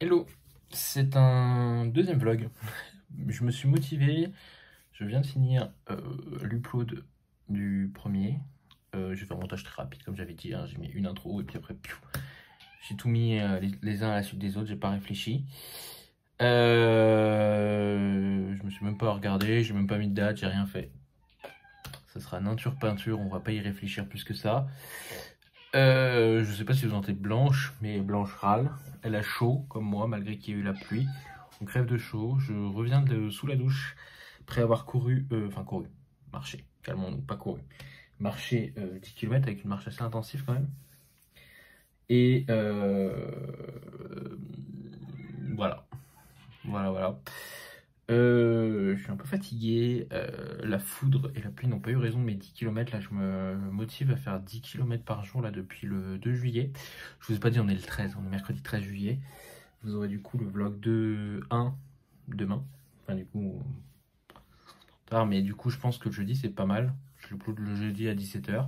Hello, c'est un deuxième vlog. Je me suis motivé, je viens de finir l'upload du premier. Je vais faire un montage très rapide comme j'avais dit, hein. J'ai mis une intro et puis après j'ai tout mis les uns à la suite des autres, j'ai pas réfléchi. Je me suis même pas regardé, j'ai même pas mis de date, j'ai rien fait. Ça sera nature peinture, on va pas y réfléchir plus que ça. Je sais pas si vous entendez Blanche, mais Blanche râle. Elle a chaud, comme moi, malgré qu'il y ait eu la pluie. On crève de chaud. Je reviens de sous la douche, après avoir couru, marché, calmons-nous, pas couru. Marché 10 km avec une marche assez intensive quand même. Et voilà, voilà. Je suis un peu fatigué. La foudre et la pluie n'ont pas eu raison de mes 10 km. Là, je me motive à faire 10 km par jour là, depuis le 2 juillet. Je vous ai pas dit, on est le 13, on est mercredi 13 juillet. Vous aurez du coup le vlog de 1 demain. Enfin, du coup, tard, mais du coup, je pense que le jeudi, c'est pas mal. Je l'upload le jeudi à 17h.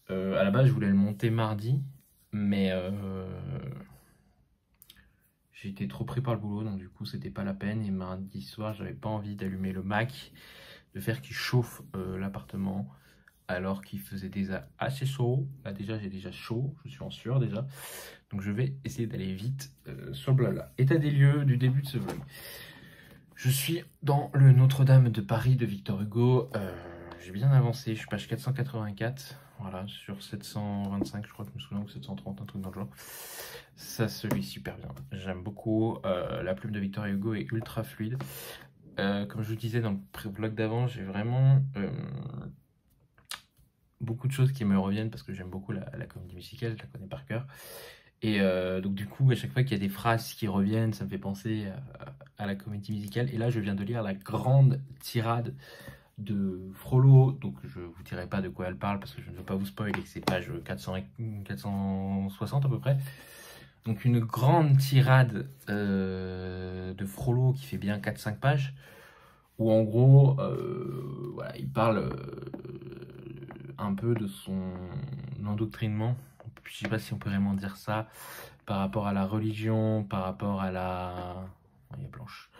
À la base, je voulais le monter mardi, mais j'ai été trop pris par le boulot, donc du coup, c'était pas la peine. Et mardi soir, j'avais pas envie d'allumer le Mac, de faire qu'il chauffe l'appartement, alors qu'il faisait déjà assez chaud. Là, déjà, j'ai déjà chaud, je suis en sueur déjà. Donc, je vais essayer d'aller vite sur le blabla. État des lieux du début de ce vlog. Je suis dans le Notre-Dame de Paris de Victor Hugo. J'ai bien avancé, je suis page 484. Voilà, sur 725, je crois que je me souviens, ou 730, un truc dans le genre. Ça se lit super bien. J'aime beaucoup. La plume de Victor Hugo est ultra fluide. Comme je vous disais dans le vlog d'avant, j'ai vraiment beaucoup de choses qui me reviennent parce que j'aime beaucoup la comédie musicale, je la connais par cœur. Et donc du coup, à chaque fois qu'il y a des phrases qui reviennent, ça me fait penser à la comédie musicale. Et là, je viens de lire la grande tirade de Frollo. Donc je vous dirai pas de quoi elle parle parce que je ne veux pas vous spoiler, c'est page 460 à peu près. Donc une grande tirade de Frollo qui fait bien 4-5 pages. Où en gros, voilà, il parle un peu de son endoctrinement. Je sais pas si on peut vraiment dire ça, par rapport à la religion, par rapport à la... Il y a Blanche.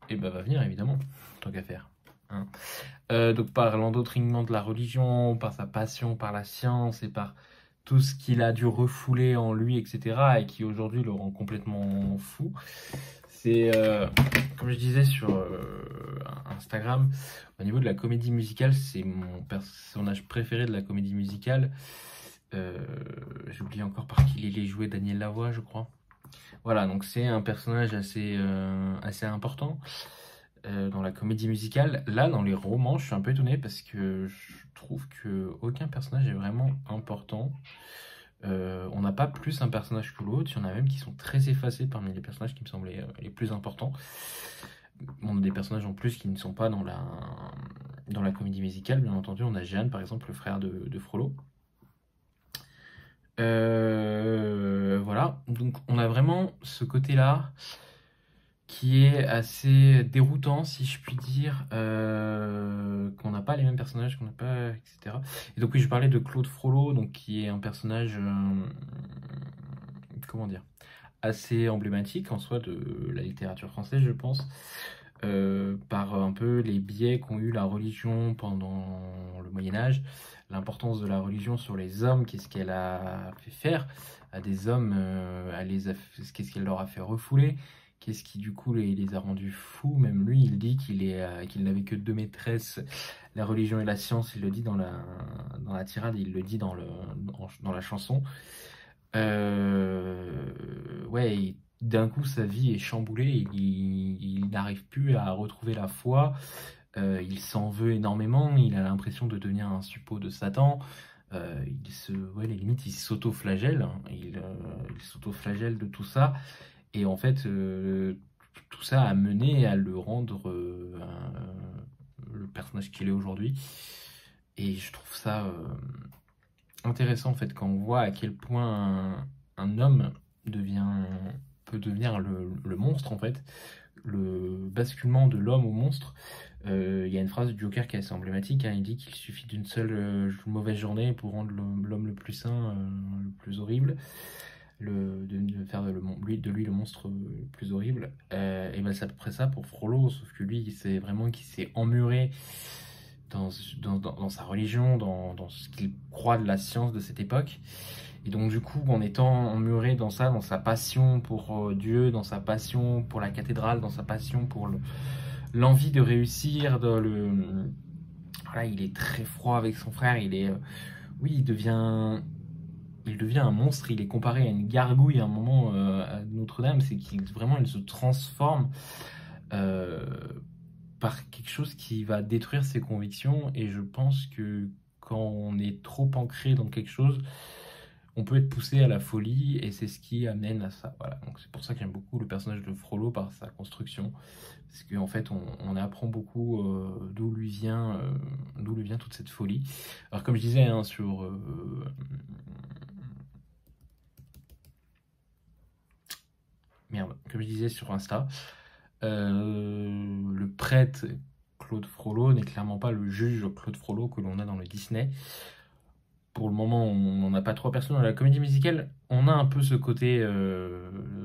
Et bah va venir évidemment, tant qu'à faire. Hein. Donc par l'endoctrinement de la religion, par sa passion, par la science et par tout ce qu'il a dû refouler en lui, etc. et qui aujourd'hui le rend complètement fou. C'est, comme je disais sur Instagram, au niveau de la comédie musicale, c'est mon personnage préféré de la comédie musicale. J'ai oublié encore par qui il est joué, Daniel Lavoie, je crois. Voilà, donc c'est un personnage assez important dans la comédie musicale. Là, dans les romans, je suis un peu étonné parce que je trouve que aucun personnage est vraiment important. On n'a pas plus un personnage que l'autre, il y en a même qui sont très effacés parmi les personnages qui me semblaient les plus importants. On a des personnages en plus qui ne sont pas dans la comédie musicale, bien entendu. On a Jeanne, par exemple, le frère de Frollo. Voilà, donc on a vraiment ce côté-là qui est assez déroutant, si je puis dire, qu'on n'a pas les mêmes personnages, qu'on n'a pas, etc. Et donc oui, je parlais de Claude Frollo, donc qui est un personnage, comment dire, assez emblématique en soi de la littérature française, je pense, par un peu les biais qu'ont eu la religion pendant le Moyen-Âge, l'importance de la religion sur les hommes, qu'est-ce qu'elle a fait faire à des hommes, qu'est-ce qu'elle leur a fait refouler, qu'est-ce qui du coup les a rendus fous. Même lui, il dit qu'il n'avait que deux maîtresses, la religion et la science. Il le dit dans la tirade, il le dit dans la chanson. Ouais, d'un coup, sa vie est chamboulée, il n'arrive plus à retrouver la foi, il s'en veut énormément, il a l'impression de devenir un suppôt de Satan, ouais, les limites, il s'auto-flagelle, hein, il s'auto-flagelle de tout ça, et en fait, tout ça a mené à le rendre le personnage qu'il est aujourd'hui, et je trouve ça intéressant en fait quand on voit à quel point un homme peut devenir le monstre en fait, le basculement de l'homme au monstre. Il y a une phrase du Joker qui est assez emblématique, hein, il dit qu'il suffit d'une seule mauvaise journée pour rendre l'homme le plus sain, le plus horrible. de faire de lui le monstre le plus horrible. Et ben c'est à peu près ça pour Frollo, sauf que lui, c'est vraiment qu'il s'est emmuré dans sa religion, dans ce qu'il croit de la science de cette époque. Et donc du coup, en étant emmuré dans ça, dans sa passion pour Dieu, dans sa passion pour la cathédrale, dans sa passion pour l'envie de réussir, voilà, il est très froid avec son frère, oui, il devient un monstre, il est comparé à une gargouille à un moment à Notre-Dame, c'est qu'il vraiment il se transforme euh, par quelque chose qui va détruire ses convictions. Et je pense que quand on est trop ancré dans quelque chose, on peut être poussé à la folie, et c'est ce qui amène à ça. Voilà, donc c'est pour ça que j'aime beaucoup le personnage de Frollo par sa construction, parce qu'en fait on apprend beaucoup d'où lui vient toute cette folie. Alors comme je disais hein, comme je disais sur Insta, le prêtre Claude Frollo n'est clairement pas le juge Claude Frollo que l'on a dans le Disney. Pour le moment, on n'en a pas trop perçu dans la comédie musicale. On a un peu ce côté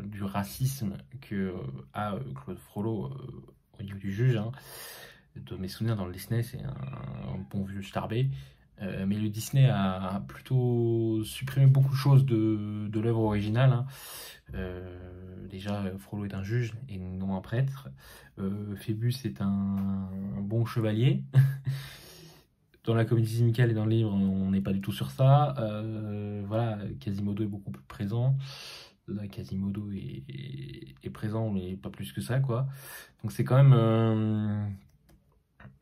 du racisme que a Claude Frollo au niveau du juge. Hein. De mes souvenirs dans le Disney, c'est un bon vieux starbé. Mais le Disney a plutôt supprimé beaucoup de choses de l'œuvre originale. Hein. Déjà, Frollo est un juge et non un prêtre. Phébus est un bon chevalier. Dans la comédie musicale et dans le livre, on n'est pas du tout sur ça. Voilà, Quasimodo est beaucoup plus présent. Là, Quasimodo est présent, mais pas plus que ça, quoi. Donc c'est quand même...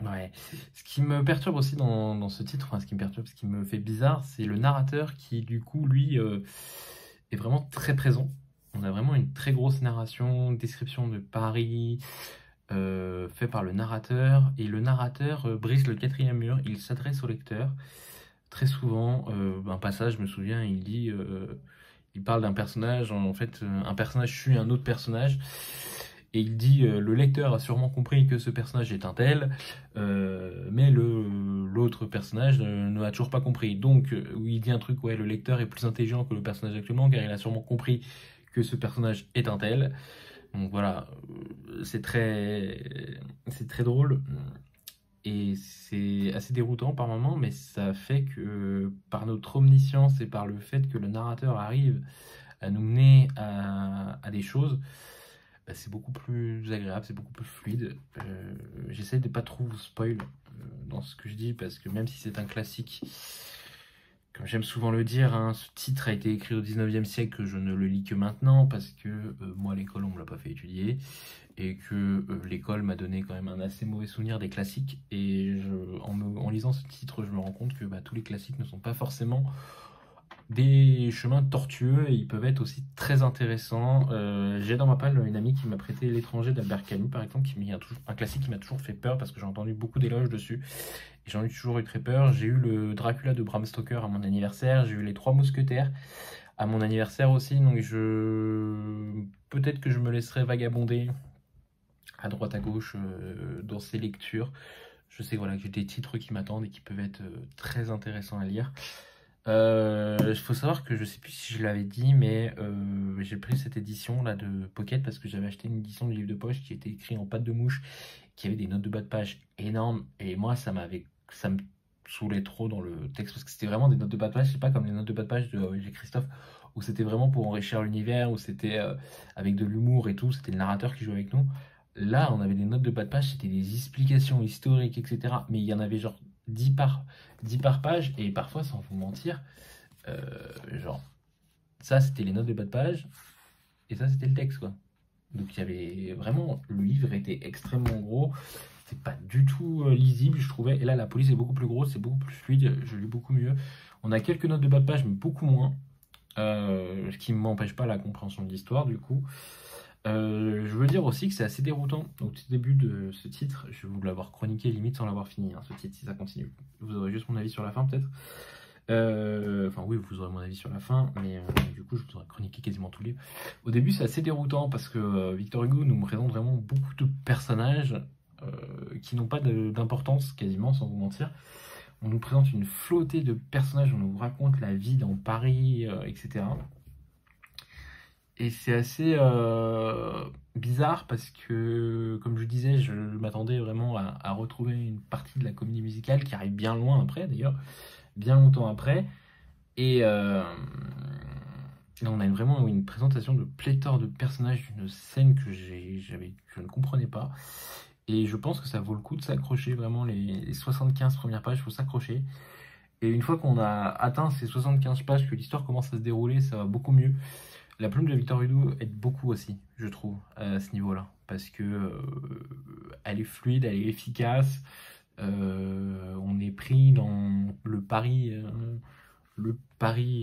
Ouais. Ce qui me perturbe aussi dans ce titre, enfin ce qui me perturbe, ce qui me fait bizarre, c'est le narrateur qui, du coup, lui, est vraiment très présent. On a vraiment une très grosse narration, description de Paris, fait par le narrateur, et le narrateur brise le quatrième mur, il s'adresse au lecteur. Très souvent, un passage, je me souviens, il parle d'un personnage, en fait, un personnage suit un autre personnage, et il dit le lecteur a sûrement compris que ce personnage est un tel, mais l'autre personnage ne l'a toujours pas compris. Donc, il dit un truc, ouais, le lecteur est plus intelligent que le personnage actuellement, car il a sûrement compris que ce personnage est un tel. Donc voilà, c'est très drôle et c'est assez déroutant par moments, mais ça fait que par notre omniscience et par le fait que le narrateur arrive à nous mener à des choses, bah, c'est beaucoup plus agréable, c'est beaucoup plus fluide. J'essaie de pas trop vous spoil dans ce que je dis, parce que même si c'est un classique, comme j'aime souvent le dire, hein, ce titre a été écrit au 19e siècle, que je ne le lis que maintenant, parce que moi, à l'école, on ne me l'a pas fait étudier, et que l'école m'a donné quand même un assez mauvais souvenir des classiques. Et en lisant ce titre, je me rends compte que bah, tous les classiques ne sont pas forcément des chemins tortueux, et ils peuvent être aussi très intéressants. J'ai dans ma palle une amie qui m'a prêté L'étranger d'Albert Camus, par exemple, un classique qui m'a toujours fait peur, parce que j'ai entendu beaucoup d'éloges dessus. Et j'en ai toujours eu très peur. J'ai eu le Dracula de Bram Stoker à mon anniversaire. J'ai eu les Trois Mousquetaires à mon anniversaire aussi. Donc peut-être que je me laisserai vagabonder à droite à gauche dans ces lectures. Je sais voilà, que j'ai des titres qui m'attendent et qui peuvent être très intéressants à lire. Il faut savoir que je sais plus si je l'avais dit, mais j'ai pris cette édition là de Pocket parce que j'avais acheté une édition de livre de poche qui était écrit en pâte de mouche, qui avait des notes de bas de page énormes, et moi ça me saoulait trop dans le texte, parce que c'était vraiment des notes de bas de page, c'est pas comme les notes de bas de page de G. Christophe, où c'était vraiment pour enrichir l'univers, où c'était avec de l'humour et tout, c'était le narrateur qui jouait avec nous. Là, on avait des notes de bas de page, c'était des explications historiques, etc. Mais il y en avait genre 10 par page, et parfois, sans vous mentir, genre, ça c'était les notes de bas de page, et ça c'était le texte, quoi. Donc il y avait vraiment, le livre était extrêmement gros, c'est pas du tout lisible, je trouvais. Et là, la police est beaucoup plus grosse, c'est beaucoup plus fluide, je lis beaucoup mieux. On a quelques notes de bas de page, mais beaucoup moins, ce qui ne m'empêche pas la compréhension de l'histoire, du coup. Je veux dire aussi que c'est assez déroutant au tout début de ce titre. Je vais vous l'avoir chroniqué limite sans l'avoir fini, hein, ce titre, si ça continue. Vous aurez juste mon avis sur la fin, peut-être. Enfin oui, vous aurez mon avis sur la fin, mais du coup je vous aurais chroniqué quasiment tout le livre. Au début c'est assez déroutant parce que Victor Hugo nous présente vraiment beaucoup de personnages qui n'ont pas d'importance quasiment, sans vous mentir. On nous présente une flottée de personnages, on nous raconte la vie dans Paris, etc. Et c'est assez bizarre parce que, comme je disais, je m'attendais vraiment à retrouver une partie de la comédie musicale qui arrive bien loin après, d'ailleurs, bien longtemps après. Et là, on a vraiment une présentation de pléthore de personnages d'une scène que je ne comprenais pas. Et je pense que ça vaut le coup de s'accrocher, vraiment, les 75 premières pages, il faut s'accrocher. Et une fois qu'on a atteint ces 75 pages, que l'histoire commence à se dérouler, ça va beaucoup mieux. La plume de Victor Hugo aide beaucoup aussi, je trouve, à ce niveau-là. Parce que elle est fluide, elle est efficace. On est pris dans le Paris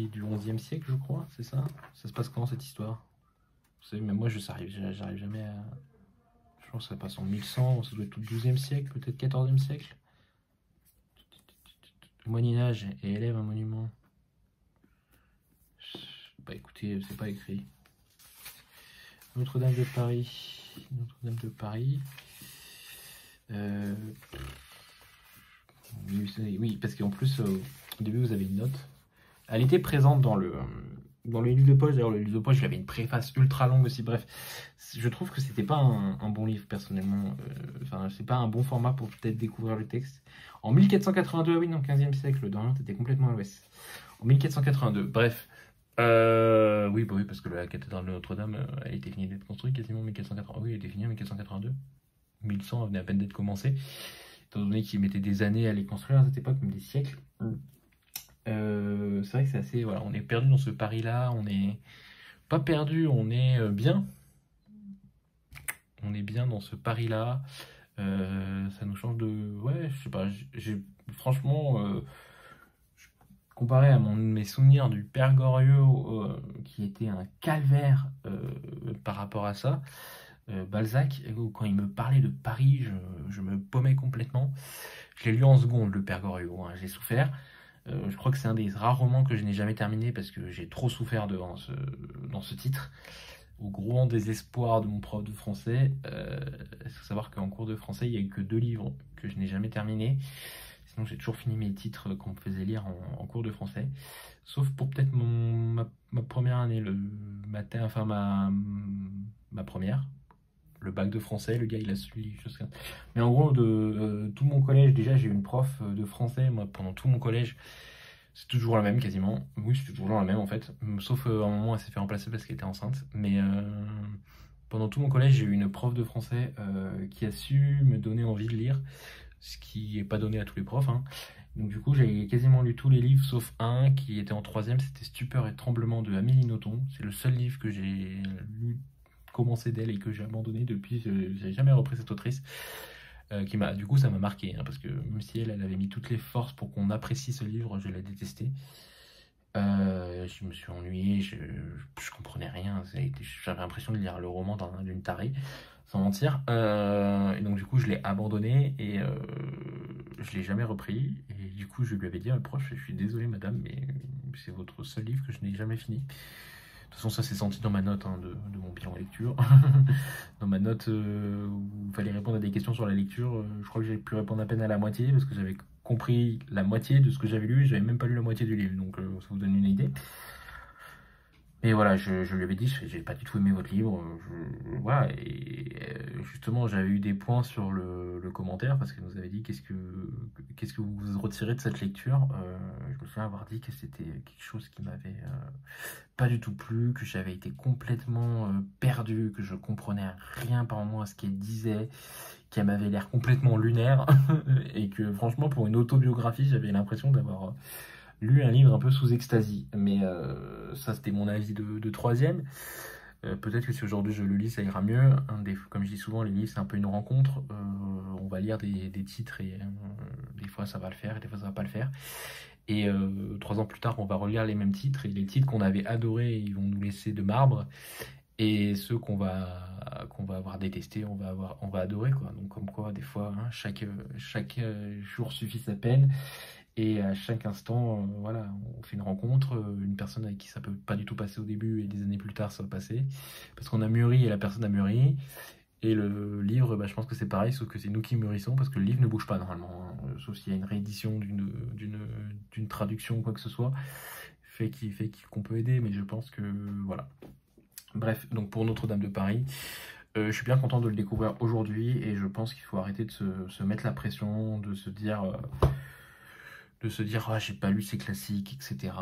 du XIe siècle, je crois, c'est ça? Ça se passe comment cette histoire? Vous savez, même moi, j'arrive jamais à. Je pense que ça passe en 1100, ça doit être tout le XIIe siècle, peut-être XIVe siècle. Le Moyen-Âge et élève un monument. Bah écoutez, c'est pas écrit. Notre-Dame de Paris. Notre-Dame de Paris. Oui, parce qu'en plus, au début, vous avez une note. Elle était présente dans le livre de poche. D'ailleurs, le livre de poche, il avait une préface ultra longue aussi. Bref, je trouve que c'était pas un bon livre, personnellement. Enfin, c'est pas un bon format pour peut-être découvrir le texte. En 1482, oui, non, 15e siècle, d'Orient était complètement à l'ouest. En 1482, bref. Oui, bah oui, parce que la cathédrale de Notre-Dame, elle était finie d'être construite quasiment en 1480. Oui, elle était finie en 1482. 1100, elle venait à peine d'être commencée. Étant donné qu'ils mettaient des années à les construire à cette époque, même des siècles. C'est vrai que c'est assez. Voilà, on est perdu dans ce Paris-là. On est pas perdu, on est bien. On est bien dans ce Paris-là. Ça nous change de. Ouais, je sais pas. Franchement. Comparé à mes souvenirs du Père Goriot, qui était un calvaire par rapport à ça, Balzac, quand il me parlait de Paris, je me paumais complètement. Je l'ai lu en seconde, le Père Goriot, hein, j'ai souffert. Je crois que c'est un des rares romans que je n'ai jamais terminé parce que j'ai trop souffert dans ce titre. Au grand désespoir de mon prof de français, il faut savoir qu'en cours de français, il n'y a eu que 2 livres que je n'ai jamais terminés. Sinon, j'ai toujours fini mes titres qu'on me faisait lire en cours de français. Sauf pour peut-être ma première année, ma première, le bac de français, le gars il a suivi les choses comme ça. Mais en gros, de tout mon collège, déjà j'ai eu une prof de français, moi pendant tout mon collège, c'est toujours la même quasiment. Oui, c'est toujours la même en fait. Sauf à un moment, elle s'est fait remplacer parce qu'elle était enceinte. Mais pendant tout mon collège, j'ai eu une prof de français qui a su me donner envie de lire, ce qui n'est pas donné à tous les profs, hein. Donc du coup, j'ai quasiment lu tous les livres, sauf un qui était en 3e, c'était Stupeur et Tremblement de Amélie Nothomb. C'est le seul livre que j'ai lu, commencé d'elle et que j'ai abandonné depuis. Je n'ai jamais repris cette autrice. Du coup, ça m'a marqué, hein, parce que même si elle avait mis toutes les forces pour qu'on apprécie ce livre, je l'ai détesté. Je me suis ennuyé, je comprenais rien. J'avais l'impression de lire le roman d'une tarée, sans mentir. Et donc du coup, je l'ai abandonné et je l'ai jamais repris. Et du coup, je lui avais dit à un proche, je suis désolé madame, mais c'est votre seul livre que je n'ai jamais fini. De toute façon, ça s'est senti dans ma note, hein, de mon bilan lecture. Dans ma note où il fallait répondre à des questions sur la lecture, je crois que j'ai pu répondre à peine à la moitié parce que j'avais compris la moitié de ce que j'avais lu, j'avais même pas lu la moitié du livre, donc ça vous donne une idée. Mais voilà, je lui avais dit, j'ai pas du tout aimé votre livre. Voilà, et justement, j'avais eu des points sur le commentaire parce qu'elle nous avait dit qu'est-ce que vous retirez de cette lecture. Je me souviens avoir dit que c'était quelque chose qui m'avait pas du tout plu, que j'avais été complètement perdu, que je comprenais rien par moment à ce qu'elle disait, qu'elle m'avait l'air complètement lunaire et que franchement, pour une autobiographie, j'avais l'impression d'avoir lu un livre un peu sous extasie, mais ça c'était mon avis de 3e. Peut-être que si aujourd'hui je le lis, ça ira mieux. Comme je dis souvent, les livres c'est un peu une rencontre. On va lire des titres et des fois ça va le faire et des fois ça va pas le faire. Et 3 ans plus tard, on va relire les mêmes titres et les titres qu'on avait adorés, ils vont nous laisser de marbre. Et ceux qu'on va avoir détestés, on va adorer quoi. Donc comme quoi, des fois, hein, chaque jour suffit sa peine. Et à chaque instant, voilà, on fait une rencontre, une personne avec qui ça peut pas du tout passer au début et des années plus tard ça va passer. Parce qu'on a mûri et la personne a mûri. Et le livre, bah, je pense que c'est pareil, sauf que c'est nous qui mûrissons parce que le livre ne bouge pas normalement, hein, sauf s'il y a une réédition d'une traduction ou quoi que ce soit, qu'on peut aider, mais je pense que voilà. Bref, donc pour Notre-Dame de Paris, je suis bien content de le découvrir aujourd'hui et je pense qu'il faut arrêter de se mettre la pression, de se dire ah, j'ai pas lu ces classiques, etc.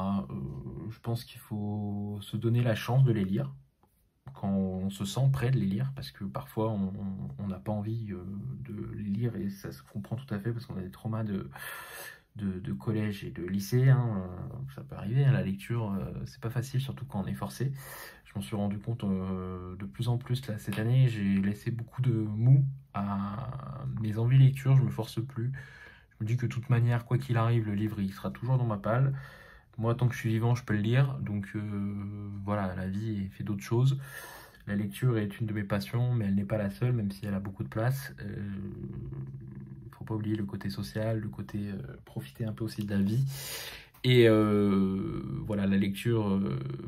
Je pense qu'il faut se donner la chance de les lire quand on se sent prêt de les lire, parce que parfois on n'a pas envie de les lire et ça se comprend tout à fait parce qu'on a des traumas de collège et de lycée, hein, ça peut arriver, hein, la lecture c'est pas facile, surtout quand on est forcé. Je m'en suis rendu compte de plus en plus là, cette année, j'ai laissé beaucoup de mou à mes envies de lecture, je me force plus. Je me dis que de toute manière, quoi qu'il arrive, le livre il sera toujours dans ma palle. Moi, tant que je suis vivant, je peux le lire. Donc voilà, la vie fait d'autres choses. La lecture est une de mes passions, mais elle n'est pas la seule, même si elle a beaucoup de place. Il ne faut pas oublier le côté social, le côté profiter un peu aussi de la vie. Et voilà, la lecture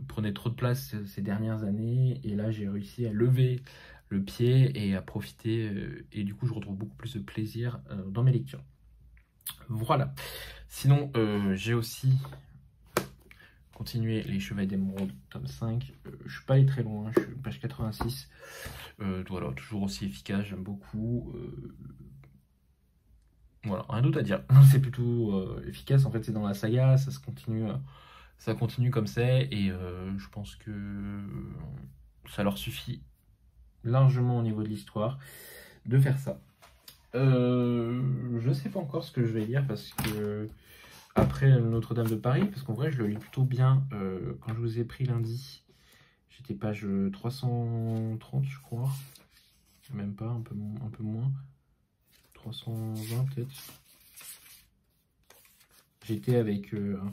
prenait trop de place ces dernières années. Et là, j'ai réussi à lever le pied et à profiter. Et du coup, je retrouve beaucoup plus de plaisir dans mes lectures. Voilà. Sinon, j'ai aussi continué Les Chevaliers d'Émeraude, tome 5. Je suis pas allé très loin, je suis page 86. Voilà, toujours aussi efficace, j'aime beaucoup. Voilà, rien d'autre à dire. C'est plutôt efficace, en fait, c'est dans la saga, ça continue comme c'est, et je pense que ça leur suffit largement au niveau de l'histoire de faire ça. Je sais pas encore ce que je vais lire parce que après Notre-Dame de Paris, parce qu'en vrai je le lis plutôt bien. Quand je vous ai pris lundi, j'étais page 330 je crois, même pas, un peu moins, 320 peut-être. J'étais avec un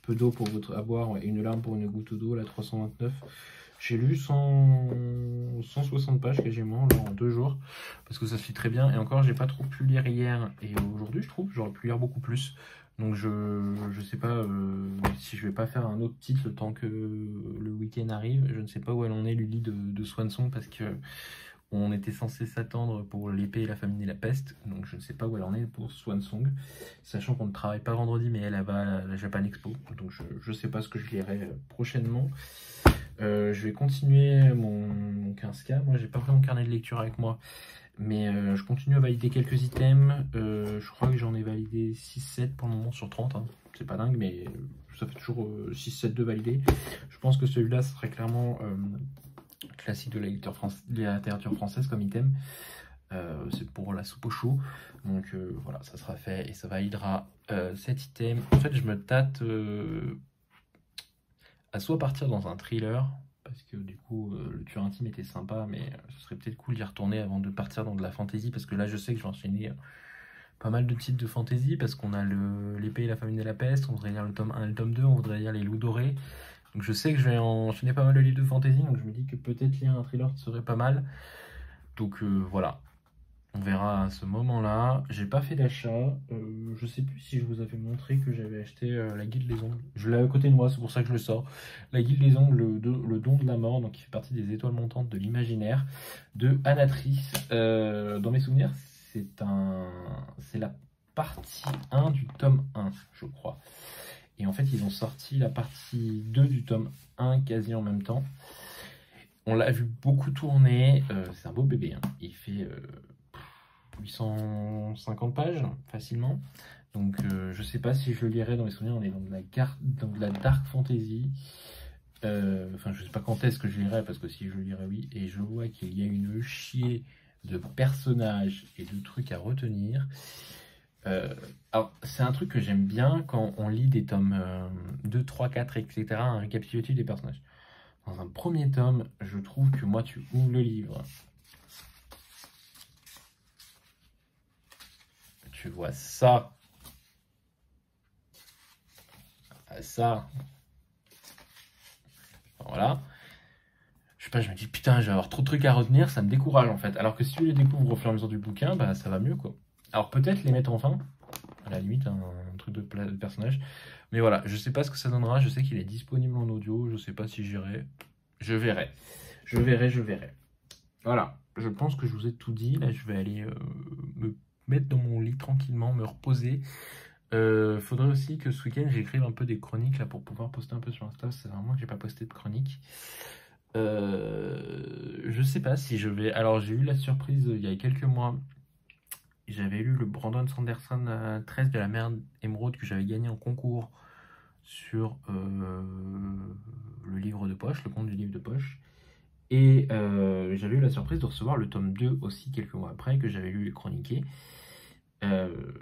peu d'eau pour votre avoir et une larme pour une goutte d'eau, la 329. J'ai lu 160 pages quasiment là, en 2 jours, parce que ça se fait très bien. Et encore, j'ai pas trop pu lire hier et aujourd'hui, je trouve. J'aurais pu lire beaucoup plus. Donc je sais pas si je vais pas faire un autre titre le temps que le week-end arrive. Je ne sais pas où elle en est, Lully de Swan Song, parce que on était censé s'attendre pour l'épée et la famine et la peste. Donc je ne sais pas où elle en est pour Swan Song. Sachant qu'on ne travaille pas vendredi, mais elle va à la Japan Expo. Donc je sais pas ce que je lirai prochainement. Je vais continuer mon 15K. Moi, j'ai pas vraiment carnet de lecture avec moi, mais je continue à valider quelques items. Je crois que j'en ai validé 6-7 pour le moment sur 30. Hein. C'est pas dingue, mais ça fait toujours 6-7 de valider. Je pense que celui-là serait clairement classique de la littérature française comme item. C'est pour la soupe au chou. Donc voilà, ça sera fait et ça validera cet item. En fait, je me tâte à soit partir dans un thriller, parce que du coup le tueur intime était sympa, mais ce serait peut-être cool d'y retourner avant de partir dans de la fantasy, parce que là je sais que je vais enchaîner pas mal de titres de fantasy, parce qu'on a l'épée et la famine et la peste, on voudrait lire le tome 1 et le tome 2, on voudrait lire les loups dorés, donc je sais que je vais enchaîner pas mal de livres de fantasy, donc je me dis que peut-être lire un thriller serait pas mal, donc voilà. On verra à ce moment-là. J'ai pas fait d'achat. Je sais plus si je vous avais montré que j'avais acheté la Guilde des Ongles. Je l'ai à côté de moi, c'est pour ça que je le sors. La Guilde des Ongles, le don de la mort, donc qui fait partie des étoiles montantes de l'imaginaire, de Anatrice. Dans mes souvenirs, c'est la partie 1 du tome 1, je crois. Et en fait, ils ont sorti la partie 2 du tome 1 quasi en même temps. On l'a vu beaucoup tourner. C'est un beau bébé. Hein. Il fait 850 pages facilement, donc je sais pas si je le lirai. Dans mes souvenirs, on est dans de la dark fantasy, enfin je sais pas quand est-ce que je lirai, parce que si je le lirai, oui, et je vois qu'il y a une chier de personnages et de trucs à retenir. Alors c'est un truc que j'aime bien quand on lit des tomes 2, 3, 4, etc., un récapitulatif des personnages. Dans un premier tome, je trouve que moi, tu ouvres le livre, tu vois ça, ça, voilà. Je sais pas, je me dis putain, je vais avoir trop de trucs à retenir, ça me décourage en fait. Alors que si tu les découvres au fur et à mesure du bouquin, bah ça va mieux quoi. Alors peut-être les mettre en fin, à la limite, un truc de personnage. Mais voilà, je sais pas ce que ça donnera, je sais qu'il est disponible en audio, je sais pas si j'irai. Je verrai. Je verrai. Voilà, je pense que je vous ai tout dit. Là, je vais aller me mettre dans mon lit tranquillement, me reposer. Faudrait aussi que ce week-end j'écrive un peu des chroniques là pour pouvoir poster un peu sur Insta. C'est vraiment que j'ai pas posté de chroniques. Je sais pas si je vais... Alors j'ai eu la surprise il y a quelques mois. J'avais lu le Brandon Sanderson 13 de la mer émeraude que j'avais gagné en concours sur le livre de poche, le compte du livre de poche. Et j'avais eu la surprise de recevoir le tome 2 aussi quelques mois après, que j'avais lu et chroniqué. Euh,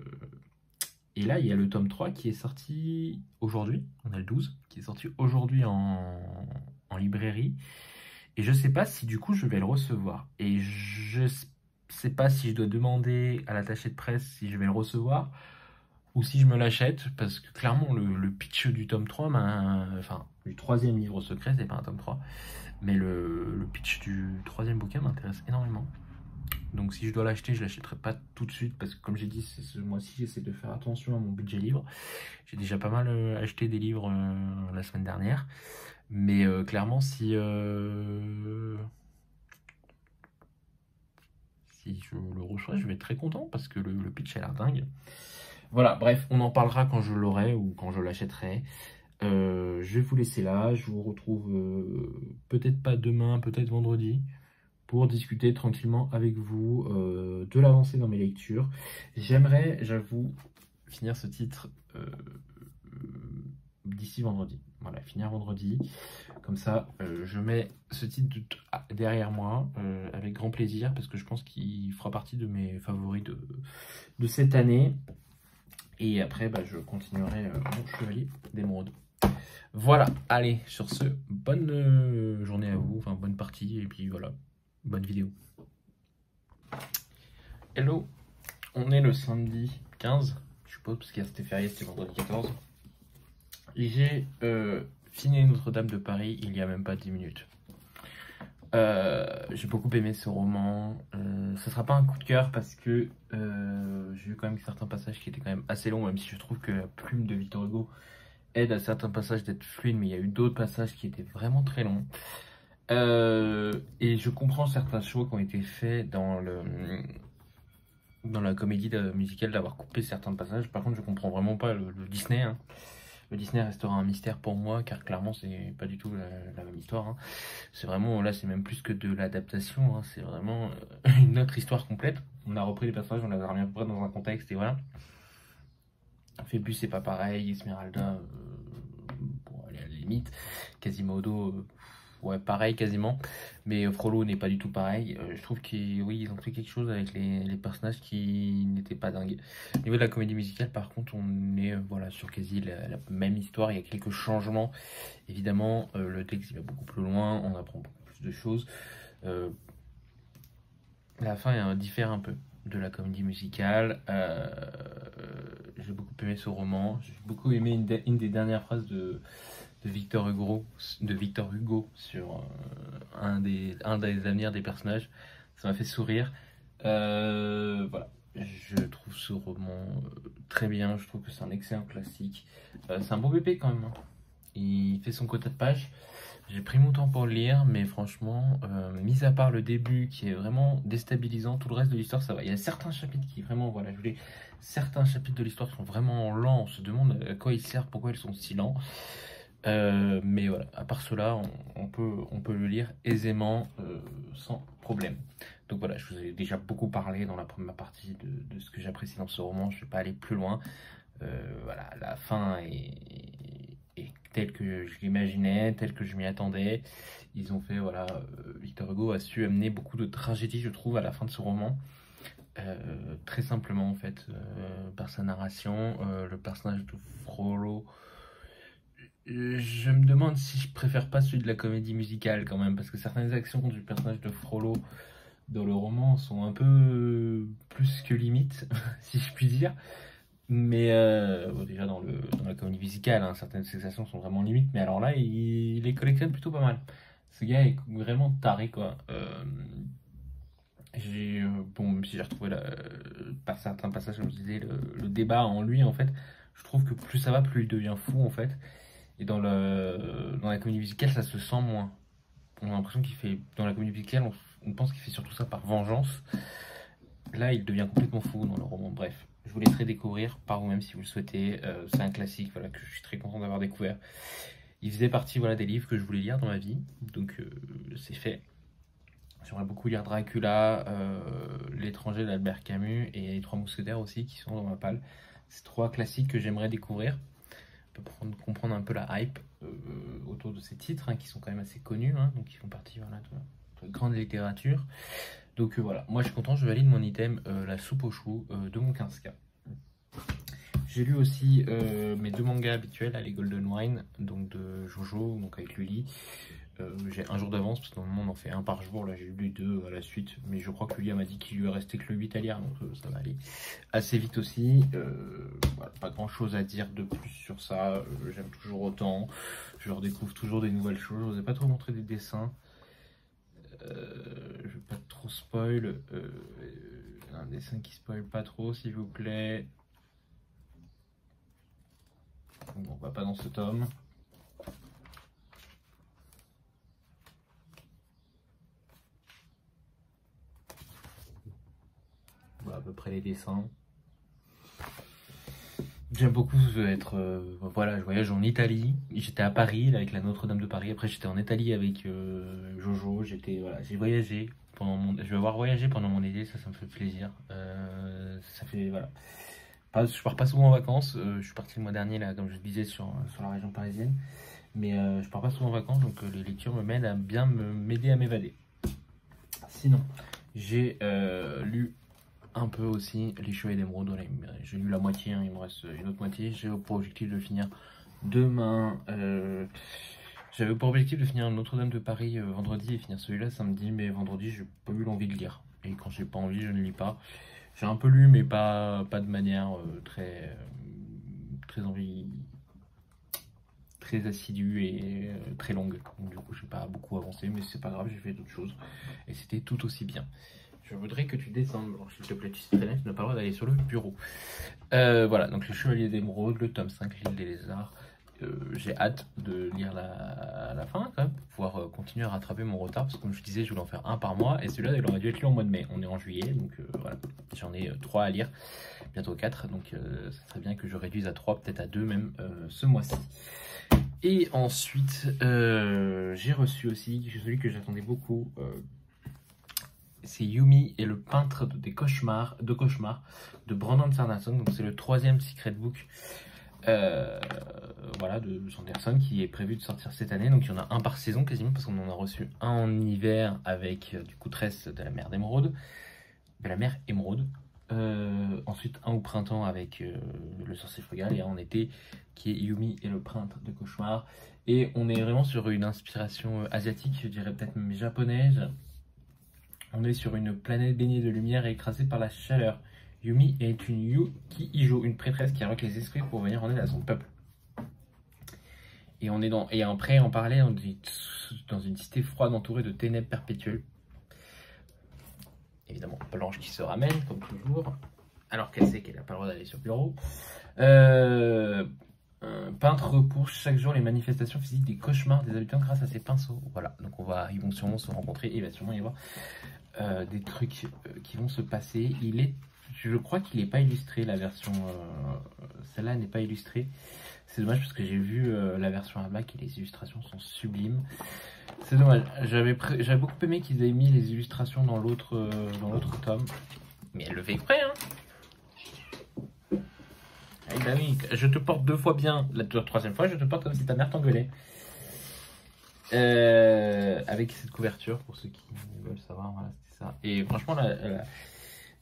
et là, il y a le tome 3 qui est sorti aujourd'hui, on a le 12, qui est sorti aujourd'hui en librairie. Et je sais pas si du coup je vais le recevoir. Et je sais pas si je dois demander à l'attaché de presse si je vais le recevoir ou si je me l'achète, parce que clairement le pitch du tome 3, enfin du troisième livre secret, c'est pas un tome 3, mais le pitch du troisième bouquin m'intéresse énormément. Donc si je dois l'acheter, je l'achèterai pas tout de suite, parce que comme j'ai dit, ce mois-ci, j'essaie de faire attention à mon budget livre. J'ai déjà pas mal acheté des livres la semaine dernière, mais clairement si je le reçois, je vais être très content, parce que le pitch a l'air dingue. Voilà, bref, on en parlera quand je l'aurai ou quand je l'achèterai. Je vais vous laisser là, je vous retrouve peut-être pas demain, peut-être vendredi, pour discuter tranquillement avec vous de l'avancée dans mes lectures. J'aimerais, j'avoue, finir ce titre d'ici vendredi. Voilà, finir vendredi. Comme ça, je mets ce titre derrière moi avec grand plaisir, parce que je pense qu'il fera partie de mes favoris de cette année. Et après, je continuerai mon chevalier d'émeraude. Voilà, allez, sur ce, bonne journée à vous, enfin bonne partie, et puis voilà, bonne vidéo. Hello, on est le samedi 15, je suppose, parce qu'il y a c'était férié, c'était vendredi 14. J'ai fini Notre-Dame de Paris il y a même pas 10 minutes. J'ai beaucoup aimé ce roman. Ce sera pas un coup de cœur parce que j'ai eu quand même certains passages qui étaient quand même assez longs, même si je trouve que la plume de Victor Hugo aide à certains passages d'être fluide, mais il y a eu d'autres passages qui étaient vraiment très longs. Et je comprends certains choix qui ont été faits dans la comédie musicale d'avoir coupé certains passages. Par contre, je comprends vraiment pas le Disney. Hein. Le Disney restera un mystère pour moi, car clairement, c'est pas du tout la même histoire. Hein. C'est vraiment, là, c'est même plus que de l'adaptation. Hein. C'est vraiment une autre histoire complète. On a repris les personnages, on les a remis à peu près dans un contexte, et voilà. Phébus, c'est pas pareil. Esmeralda, bon, elle est à la limite. Quasimodo, ouais, pareil quasiment. Mais Frollo n'est pas du tout pareil. Je trouve qu'ils oui, ils ont fait quelque chose avec les personnages qui n'étaient pas dingues. Au niveau de la comédie musicale, par contre, on est voilà, sur quasi la même histoire. Il y a quelques changements. Évidemment, le texte il va beaucoup plus loin. On apprend beaucoup plus de choses. La fin diffère un peu de la comédie musicale. J'ai beaucoup aimé ce roman. J'ai beaucoup aimé une des dernières phrases de Victor Hugo sur un des avenirs des personnages. Ça m'a fait sourire. Voilà. Je trouve ce roman très bien. Je trouve que c'est un excellent classique. C'est un beau bébé quand même. Hein. Il fait son quota de pages. J'ai pris mon temps pour le lire, mais franchement, mis à part le début qui est vraiment déstabilisant, tout le reste de l'histoire ça va. Il y a certains chapitres qui vraiment, voilà, certains chapitres de l'histoire sont vraiment lents. On se demande à quoi ils servent, pourquoi ils sont si lents. Mais voilà, à part cela, on peut le lire aisément, sans problème. Donc voilà, je vous ai déjà beaucoup parlé dans la première partie de ce que j'apprécie dans ce roman. Je ne vais pas aller plus loin. Voilà, la fin est telle que je l'imaginais, telle que je m'y attendais. Ils ont fait, voilà, Victor Hugo a su amener beaucoup de tragédie, je trouve, à la fin de ce roman. Très simplement, en fait, par sa narration, le personnage de Frollo. Je me demande si je préfère pas celui de la comédie musicale quand même, parce que certaines actions du personnage de Frollo dans le roman sont un peu plus que limite, si je puis dire. Mais bon, déjà dans la comédie musicale, hein, certaines sensations sont vraiment limites, mais alors là, il les collectionne plutôt pas mal. Ce gars est vraiment taré, quoi. Bon, même si j'ai retrouvé par certains passages, comme je disais, le débat en lui, en fait, je trouve que plus ça va, plus il devient fou, en fait. Et dans la comédie musicale, ça se sent moins. On a l'impression qu'il fait, dans la comédie musicale, on pense qu'il fait surtout ça par vengeance. Là, il devient complètement fou dans le roman. Bref, je vous laisserai découvrir par vous-même si vous le souhaitez. C'est un classique, voilà, que je suis très content d'avoir découvert. il faisait partie voilà, des livres que je voulais lire dans ma vie, donc c'est fait. J'aimerais beaucoup lire Dracula, L'étranger d'Albert Camus et Les Trois Mousquetaires aussi qui sont dans ma palle. C'est 3 classiques que j'aimerais découvrir pour comprendre un peu la hype autour de ces titres hein, qui sont quand même assez connus, hein, donc ils font partie voilà, de la grande littérature. Donc voilà, moi je suis content, je valide mon item, la soupe aux choux de mon 15K. J'ai lu aussi mes 2 mangas habituels, les Golden Wine, donc de Jojo, donc avec Luli. J'ai un jour d'avance parce que normalement on en fait un par jour, là j'ai lu les 2 à la suite, mais je crois que Luli m'a dit qu'il lui restait que le 8 à lire, donc ça va aller assez vite aussi. Voilà, pas grand chose à dire de plus sur ça, j'aime toujours autant, je redécouvre toujours des nouvelles choses, je vous ai pas trop montré des dessins. Je vais pas trop spoil, un dessin qui spoil pas trop s'il vous plaît. Bon, on va pas dans ce tome. Voilà à peu près les dessins. J'aime beaucoup être... voilà, je voyage en Italie. J'étais à Paris là, avec la Notre-Dame de Paris. Après, j'étais en Italie avec Jojo. Voilà, j'ai voyagé pendant je vais avoir voyagé pendant mon été. Ça me fait plaisir. Ça fait voilà. Je pars pas souvent en vacances. Je suis parti le mois dernier là, comme je le disais, sur la région parisienne. Mais je pars pas souvent en vacances, donc les lectures me m'aident à bien m'aider à m'évader. Sinon, j'ai lu un peu aussi Les Chevaliers d'Émeraude. Voilà, j'ai lu la moitié, hein, il me reste une autre moitié. J'ai pour objectif de finir demain. J'avais pour objectif de finir Notre-Dame de Paris vendredi et finir celui-là samedi, mais vendredi j'ai pas eu l'envie de lire. Et quand j'ai pas envie, je ne lis pas. J'ai un peu lu, mais pas de manière très assidue et très longue. Donc, du coup, j'ai pas beaucoup avancé, mais c'est pas grave, j'ai fait d'autres choses. Et c'était tout aussi bien. Je voudrais que tu descendes, s'il te plaît, tu n'as pas le droit d'aller sur le bureau. Voilà, donc Les Chevaliers d'Émeraude, le tome 5, L'île des lézards. J'ai hâte de lire la fin quand même, pour pouvoir continuer à rattraper mon retard, parce que comme je disais, je voulais en faire un par mois, et celui-là, il aurait dû être lu en mois de mai. On est en juillet, donc voilà, j'en ai 3 à lire, bientôt 4, donc ça serait bien que je réduise à 3, peut-être à 2 même ce mois-ci. Et ensuite, j'ai reçu aussi celui que j'attendais beaucoup, c'est Yumi et le peintre des cauchemars, de Brandon Sanderson. Donc c'est le 3e Secret Book voilà, de Sanderson qui est prévu de sortir cette année. Donc il y en a un par saison quasiment, parce qu'on en a reçu un en hiver avec du coup Tress de la mer d'Émeraude, ensuite un au printemps avec le sorcier frugal, et un en été qui est Yumi et le peintre de cauchemars. Et on est vraiment sur une inspiration asiatique, je dirais peut-être même japonaise. On est sur une planète baignée de lumière et écrasée par la chaleur. Yumi est une Yuki-Ijo, une prêtresse qui invoque les esprits pour venir en aide à son peuple. Et on est après, en parallèle, on est dans une cité froide entourée de ténèbres perpétuelles. Évidemment, Blanche qui se ramène, comme toujours, alors qu'elle sait qu'elle n'a pas le droit d'aller sur le bureau. Un peintre repousse chaque jour les manifestations physiques des cauchemars des habitants grâce à ses pinceaux. Voilà, donc ils vont sûrement se rencontrer et il va sûrement y avoir des trucs qui vont se passer. Je crois qu'il n'est pas illustré, la version, celle-là n'est pas illustrée. C'est dommage parce que j'ai vu la version à black et les illustrations sont sublimes. C'est dommage, j'avais beaucoup aimé qu'ils aient mis les illustrations dans l'autre tome. Mais elle le fait exprès, hein. Eh ben oui, je te porte 2 fois bien, la 3e fois je te porte comme si ta mère t'engueulait. Avec cette couverture, pour ceux qui veulent savoir, voilà, c'était ça. Et franchement,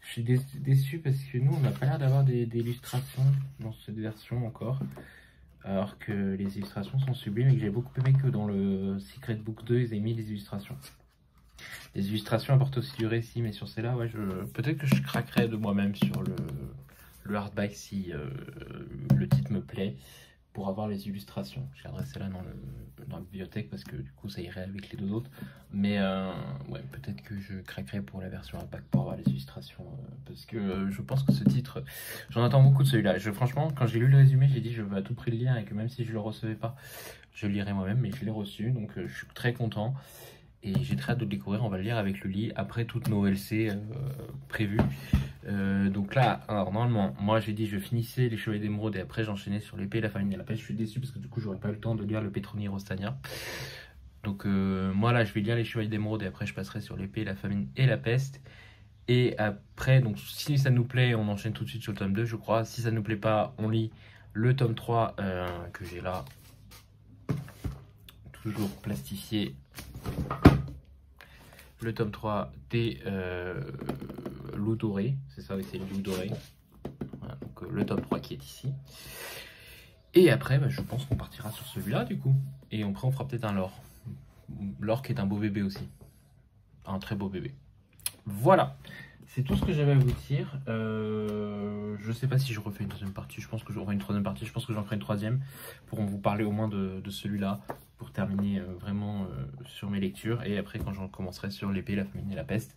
je suis déçu parce que nous, on n'a pas l'air d'avoir des illustrations dans cette version encore. Alors que les illustrations sont sublimes et que j'ai beaucoup aimé que dans le Secret Book 2, ils aient mis les illustrations. Les illustrations apportent aussi du récit, mais sur celle-là, ouais, peut-être que je craquerai de moi-même sur le hardback si le titre me plaît, pour avoir les illustrations. Je garderai celle-là dans la bibliothèque parce que du coup ça irait avec les 2 autres. Mais ouais, peut-être que je craquerai pour la version hardback pour avoir les illustrations. Parce que je pense que ce titre, j'en attends beaucoup de celui-là. Franchement, quand j'ai lu le résumé, j'ai dit je veux à tout prix le lire et que même si je le recevais pas, je le lirai moi-même. Mais je l'ai reçu, donc je suis très content. Et j'ai très hâte de le découvrir. On va le lire avec Luli après toutes nos LC prévues. Donc là, alors normalement, moi j'ai dit je finissais les Chevaliers d'Émeraude et après j'enchaînais sur l'épée et la famine et la peste. Je suis déçu parce que du coup j'aurais pas eu le temps de lire le Petroni Rostania. Donc moi là je vais lire les Chevaliers d'Émeraude et après je passerai sur l'épée, la famine et la peste. Et après, donc si ça nous plaît, on enchaîne tout de suite sur le tome 2 je crois. Si ça nous plaît pas, on lit le tome 3 que j'ai là. Toujours plastifié. Le tome 3 des loups dorés. C'est ça, oui, c'est le loup doré. Voilà, donc le tome 3 qui est ici. Et après, bah, je pense qu'on partira sur celui-là du coup. Et après, on fera peut-être un lore. Lore qui est un beau bébé aussi. Un très beau bébé. Voilà. C'est tout ce que j'avais à vous dire. Je sais pas si je refais une deuxième partie. Je pense que j'aurai une troisième partie. Je pense que j'en ferai une troisième pour vous parler au moins de celui-là. Pour terminer vraiment sur mes lectures. Et après, quand j'en commencerai sur l'épée, la famine et la peste.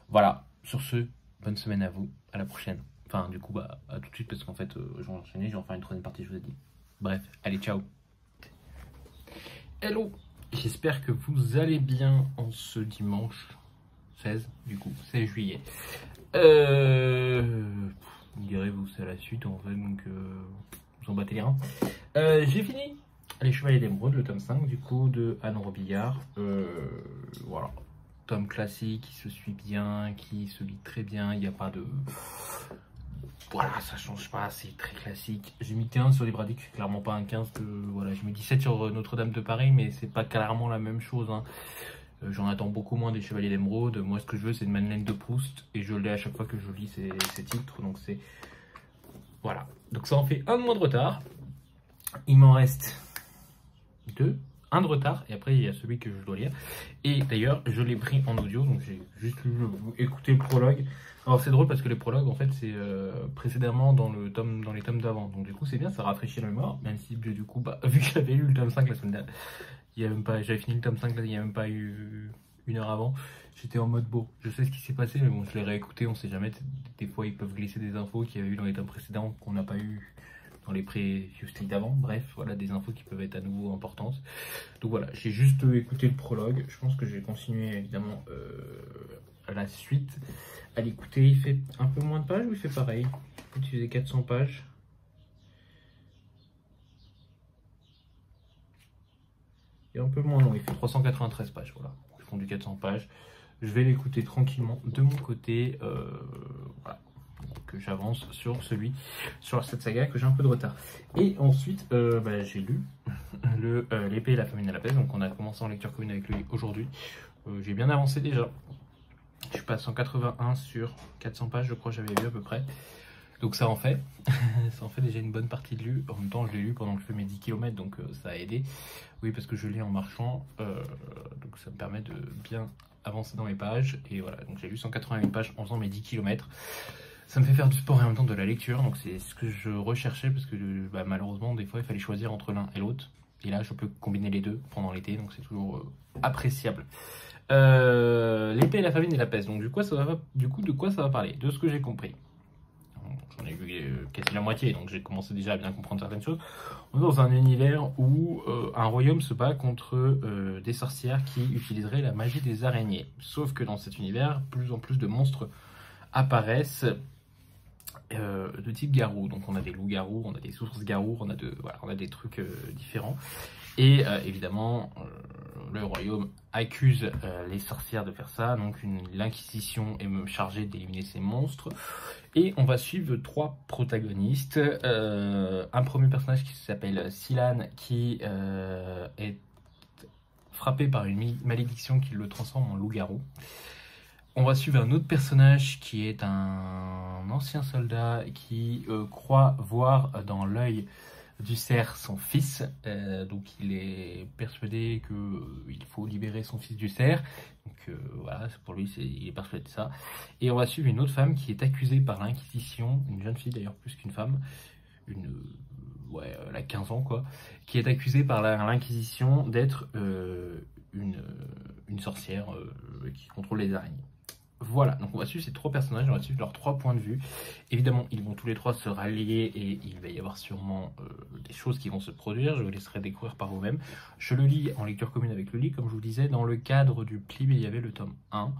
Voilà. Sur ce, bonne semaine à vous. À la prochaine. Enfin, du coup, bah, à tout de suite parce qu'en fait, je vais enchaîner. Je vais en faire une troisième partie, je vous ai dit. Bref, allez, ciao. Hello. J'espère que vous allez bien en ce dimanche. 16 du coup, 16 juillet. Vous direz, vous c'est à la suite en fait, donc vous en battez les reins. J'ai fini Les Chevaliers d'Émeraude, le tome 5 du coup de Anne Robillard. Voilà, tome classique qui se suit bien, qui se lit très bien, il n'y a pas de... Voilà, ça change pas, c'est très classique. J'ai mis 15 sur les Bradiques, c'est clairement pas un 15 que... Voilà, j'ai mis 17 sur Notre-Dame de Paris, mais c'est pas clairement la même chose, hein. J'en attends beaucoup moins des Chevaliers d'Émeraude. Moi, ce que je veux, c'est une Madeleine de Proust. Et je l'ai à chaque fois que je lis ces titres. Donc, c'est... Voilà. Donc, ça en fait un de moins de retard. Il m'en reste 2. Un de retard. Et après, il y a celui que je dois lire. Et d'ailleurs, je l'ai pris en audio. Donc, j'ai juste écouté le prologue. Alors, c'est drôle parce que les prologues, en fait, c'est précédemment dans les tomes d'avant. Donc, du coup, c'est bien. Ça rafraîchit la mémoire. Même si, du coup, bah, vu que j'avais lu le tome 5 la semaine dernière. J'avais fini le tome 5 là, il n'y a même pas eu une heure avant. J'étais en mode beau. Je sais ce qui s'est passé, mais bon, je l'ai réécouté, on sait jamais. Des fois, ils peuvent glisser des infos qu'il y avait eu dans les tomes précédents qu'on n'a pas eu dans les pré-Just d'avant. Bref, voilà, des infos qui peuvent être à nouveau importantes. Donc voilà, j'ai juste écouté le prologue. Je pense que je vais continuer évidemment à la suite à l'écouter. Il fait un peu moins de pages ou il fait pareil? Il faisait 400 pages. Et un peu moins long, il fait 393 pages, voilà. Ils font du 400 pages. Je vais l'écouter tranquillement de mon côté. Voilà. Donc j'avance sur cette saga que j'ai un peu de retard. Et ensuite, bah, j'ai lu l'épée et la famine et la peste. Donc on a commencé en lecture commune avec lui aujourd'hui. J'ai bien avancé déjà. Je suis passé en 81 sur 400 pages, je crois que j'avais lu à peu près. Donc ça en fait, ça en fait déjà une bonne partie de lu. En même temps, je l'ai lu pendant que je fais mes 10 km, donc ça a aidé. Oui, parce que je lis en marchant, donc ça me permet de bien avancer dans les pages. Et voilà, donc j'ai lu 181 pages en faisant mes 10 km. Ça me fait faire du sport et en même temps de la lecture, donc c'est ce que je recherchais, parce que bah, malheureusement, des fois, il fallait choisir entre l'un et l'autre. Et là, je peux combiner les deux pendant l'été, donc c'est toujours appréciable. L'épée et la famine et la peste. Donc du coup, de quoi ça va parler? De ce que j'ai compris. J'en ai vu quasi la moitié, donc j'ai commencé déjà à bien comprendre certaines choses. On est dans un univers où un royaume se bat contre des sorcières qui utiliseraient la magie des araignées. Sauf que dans cet univers, plus en plus de monstres apparaissent de type garou. Donc on a des loups-garous, on a des sources-garous, on a des trucs différents. Et évidemment, le royaume accuse les sorcières de faire ça. Donc l'inquisition est même chargée d'éliminer ces monstres. Et on va suivre 3 protagonistes. Un premier personnage qui s'appelle Silan, qui est frappé par une malédiction qui le transforme en loup-garou. On va suivre un autre personnage qui est un ancien soldat qui croit voir dans l'œil du cerf son fils, donc il est persuadé qu'il faut libérer son fils du cerf, donc voilà, pour lui il est persuadé de ça. Et on va suivre une autre femme qui est accusée par l'Inquisition, une jeune fille d'ailleurs plus qu'une femme, elle a 15 ans quoi, qui est accusée par l'Inquisition d'être une sorcière qui contrôle les araignées. Voilà, donc on va suivre ces 3 personnages, on va suivre leurs 3 points de vue. Évidemment, ils vont tous les 3 se rallier et il va y avoir sûrement des choses qui vont se produire. Je vous laisserai découvrir par vous-même. Je le lis en lecture commune avec le lit, comme je vous disais, dans le cadre du Plib, il y avait le tome 1.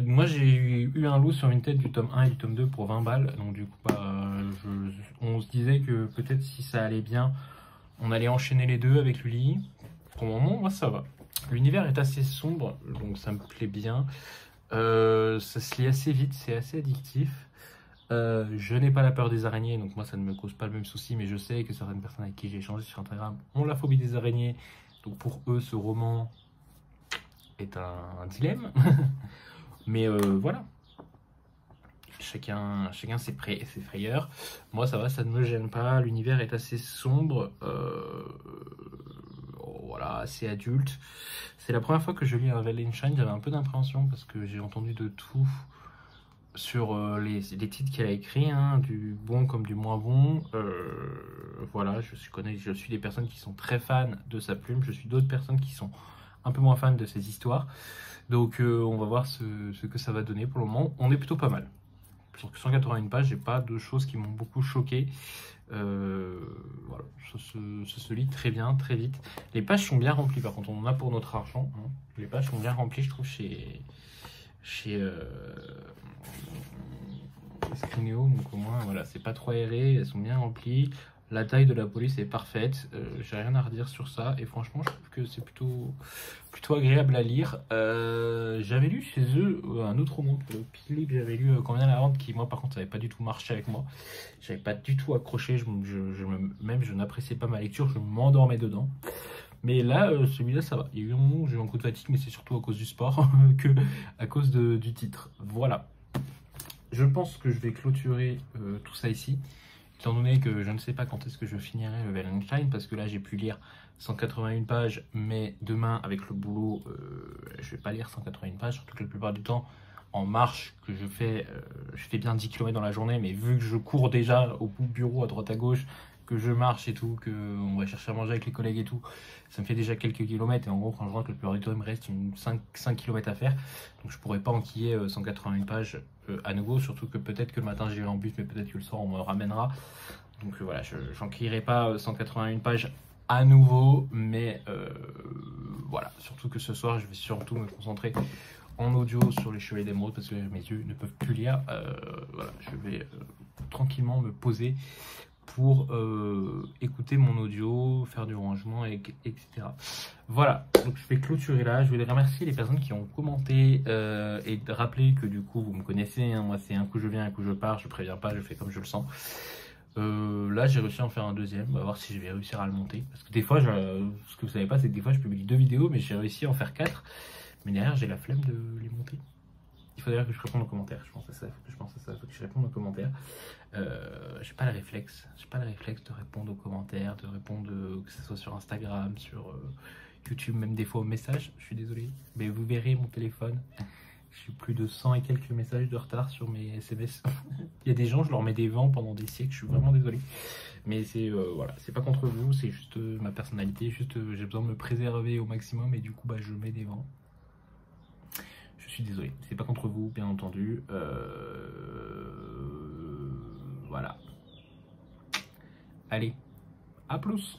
Moi, j'ai eu un lot sur une tête du tome 1 et du tome 2 pour 20 balles. Donc du coup, on se disait que peut-être si ça allait bien, on allait enchaîner les deux avec le lit. Pour le moment, moi, ça va. L'univers est assez sombre, donc ça me plaît bien. Ça se lit assez vite, c'est assez addictif. Je n'ai pas la peur des araignées, donc moi ça ne me cause pas le même souci, mais je sais que certaines personnes avec qui j'ai échangé sur Instagram ont la phobie des araignées. Donc pour eux, ce roman est un dilemme. Mais voilà, chacun ses frayeurs. Moi ça va, ça ne me gêne pas. L'univers est assez sombre. Voilà, assez adulte. C'est la première fois que je lis un Wallenstein, j'avais un peu d'appréhension parce que j'ai entendu de tout sur les titres qu'elle a écrits, hein, du bon comme du moins bon. Voilà, je suis des personnes qui sont très fans de sa plume, je suis d'autres personnes qui sont un peu moins fans de ses histoires. Donc on va voir ce que ça va donner. Pour le moment, on est plutôt pas mal. Sur 181 pages, j'ai pas de choses qui m'ont beaucoup choqué. Voilà, ça se lit très bien, très vite. Les pages sont bien remplies, par contre, on en a pour notre argent. Hein. Les pages sont bien remplies, je trouve, chez Scrineo, donc au moins, voilà, c'est pas trop aéré, elles sont bien remplies. La taille de la police est parfaite, j'ai rien à redire sur ça, et franchement, je trouve que c'est plutôt agréable à lire. J'avais lu chez eux un autre roman pour le Philippe, j'avais lu Combien la vente, qui moi par contre, ça n'avait pas du tout marché avec moi. J'avais pas du tout accroché, même je n'appréciais pas ma lecture, je m'endormais dedans. Mais là, celui-là, ça va. Il y a eu un moment où j'ai eu un coup de fatigue, mais c'est surtout à cause du sport que à cause du titre. Voilà. Je pense que je vais clôturer tout ça ici, étant donné que je ne sais pas quand est-ce que je finirai le Wallenstein, parce que là, j'ai pu lire 181 pages, mais demain, avec le boulot, je vais pas lire 181 pages, surtout que la plupart du temps, en marche que je fais bien 10 km dans la journée, mais vu que je cours déjà au bout du bureau, à droite à gauche, que je marche et tout, qu'on va chercher à manger avec les collègues et tout, ça me fait déjà quelques kilomètres. Et en gros, quand je rentre, le plupart du temps, il me reste 5 km à faire. Donc je pourrais pas enquiller 181 pages à nouveau, surtout que peut-être que le matin j'irai en bus, mais peut-être que le soir on me ramènera. Donc voilà, je n'enquillerai pas 181 pages à nouveau, mais voilà, surtout que ce soir, je vais surtout me concentrer en audio sur les Chevaliers d'Émeraude parce que mes yeux ne peuvent plus lire. Voilà, je vais tranquillement me poser pour écouter mon audio, faire du rangement, etc. Voilà, donc je vais clôturer là. Je voulais remercier les personnes qui ont commenté et de rappeler que du coup vous me connaissez, hein, moi c'est un coup je viens, un coup je pars, je préviens pas, je fais comme je le sens. Là j'ai réussi à en faire un deuxième, on va voir si je vais réussir à le monter. Parce que des fois, ce que vous savez pas, c'est que des fois je publie 2 vidéos, mais j'ai réussi à en faire 4. Mais derrière j'ai la flemme de les monter. Il faudrait que je réponde aux commentaires, je pense à ça, il faut que je réponde aux commentaires. J'ai pas le réflexe de répondre aux commentaires, de répondre que ce soit sur Instagram, sur YouTube, même des fois aux messages, je suis désolé. Mais vous verrez mon téléphone, je suis plus de 100 et quelques messages de retard sur mes SMS. Il y a des gens, je leur mets des vents pendant des siècles, je suis vraiment désolé. Mais c'est voilà, c'est pas contre vous, c'est juste ma personnalité, juste j'ai besoin de me préserver au maximum et du coup je mets des vents. Je suis désolé, c'est pas contre vous, bien entendu. Voilà. Allez, à plus.